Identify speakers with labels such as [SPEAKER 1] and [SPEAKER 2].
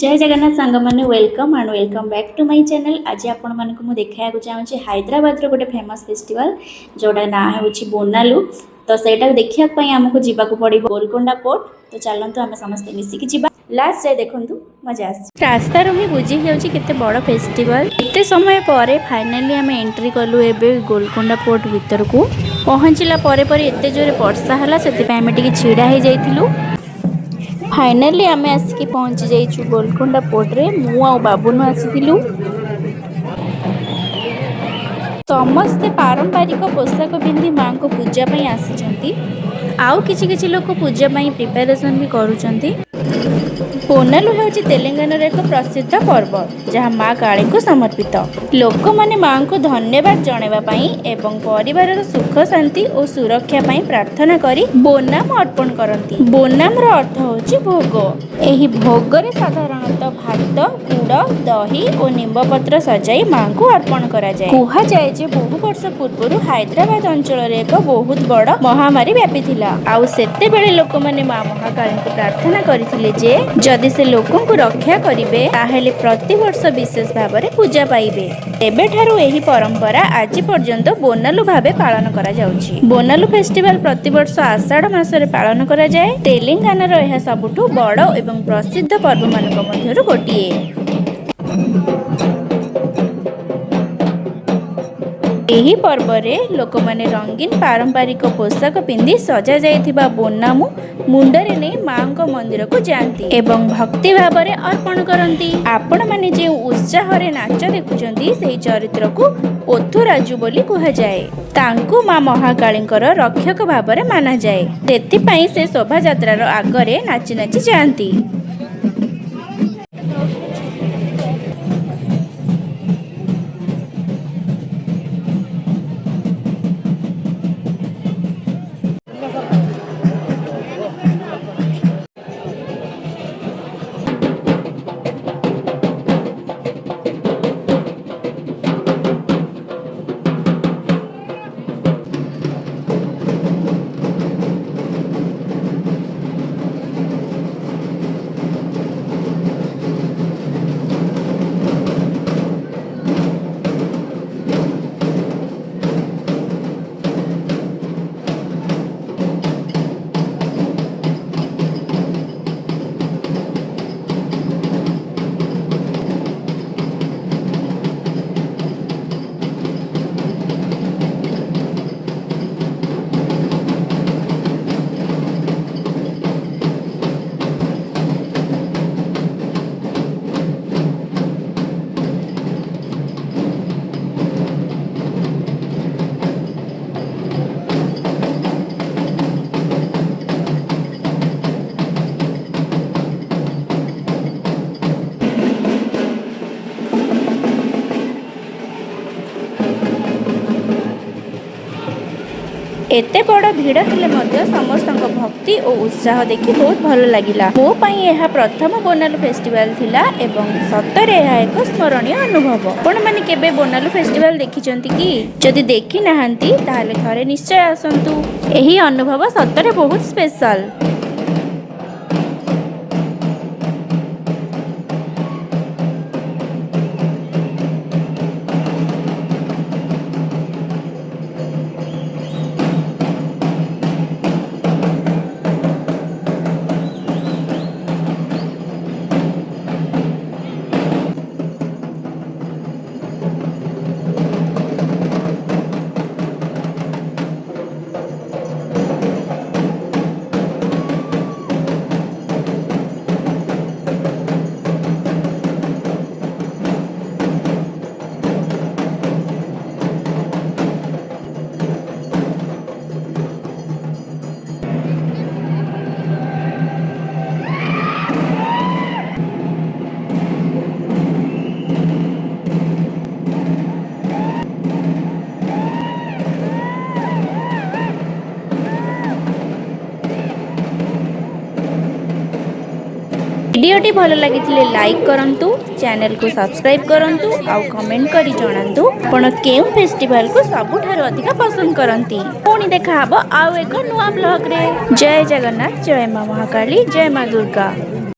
[SPEAKER 1] जय जगन्नाथ सांग मैंने welcome and welcome back to my channel. आज आपण मानक मु देखा चाहूँगी हैदराबाद रो गोटे फेमस फेस्टिवल जोटा ना हूँ बोनालू। तो सेटा देखा आमको जावाक पड़ो गोलकोंडा पोर्ट। तो चलतु आम समस्ते मिसिकी जी लास्ट जाए देखु मजा आस रास्ता ही बुझी जाते बड़ फेस्टिवल। एत समय पर फाइनाली आम एंट्री कलु एबे गोलकोंडा पोर्ट भीतर को पहुँचला एत जोरे वर्षा है से छिड़ा हो जाइलु। फाइनाली आम आसिक पहुँची जाइछु गोलकोंडा पोर्ट रे। मु आ बाबुनु आसीथिलु। समस्ते पारंपरिक पोशाक पिंधि माँ को पूजा पई आसीचंती। आउ किछि लोक पूजा पई प्रिपरेशन भी करूचंती। बोनालू हेउची तेलंगाना रे एक प्रसिद्ध पर्व जहाँ माँ काली को समर्पित। लोक माने माँ को धन्यवाद जणाइबा पई एवं परिवार सुख शांति और सुरक्षा पई प्रार्थना करी बोनाम अर्पण करती। बोनाम रो अर्थ होची भोग। एही भोग रे साधारणतः भात गुड़ दही और निम्ब पत्र सजाई माँ को अर्पण करा जाए। कुहा जाए जे बहु वर्ष पूर्व हैदराबाद अंचल रे एक बहुत बड़ महामारी व्यापी थिला। आउ सेते बेले लोक माने माँ महाकाली को प्रार्थना करथिले जे जदि से लोकों को रक्षा करिवे ताहेले प्रति वर्ष विशेष भाव में पूजा पाइबे। एबे ठारू एही परंपरा आज पर्यंत बोनालू भावे पालन करा जाउछि। बोनालू फेस्टिवल प्रति वर्ष आषाढ़ मासरे पालन करा जाए। तेलंगाना रो एहा सबुठु बड़ एवं प्रसिद्ध पर्व मानक मध्यरु गोटिए। एही पर्व रे लोक माने रंगीन पारंपरिक पोशाक पिंधि सजा जाइथिबा बोनामु मुंडरे नै माँ को मंदिर को जाती एवं भक्ति भाव में अर्पण करती। आपण माने जे उत्साह रे नाच देखुचंती सेही चरित्र को पोथुराजु बोली कहा जाए। तांको माँ महाकालींकर रक्षक भाव में माना जाए। तेथि पई से शोभा यात्रा रो आगरे नाची नाची जाती। एते बड़ भिड़ हेले मध्य समस्त भक्ति और उत्साह देखि बहुत भल लगिला। मो पई एहा प्रथम बोनालू फेस्टिवल थिला एवं सतरे एहा एक स्मरणीय अनुभव। आपण माने केबे बोनालू फेस्टिवल देखिचंती कि? जदि देखि नाहंती ताहाले घरे निश्चय आसंतु। एही अनुभव सतरे बहुत स्पेशल। वीडियोटी भल लगी लाइक करंतु, चैनल को सब्सक्राइब करंतु आउ कमेंट करी जणांतु आपण केउ फेस्टिवल को सबुठार अधिक पसंद करंती। पुणी देखा हबो आउ एक नुआ ब्लॉग रे। जय जगन्नाथ, जय मां महाकाली, जय मां दुर्गा।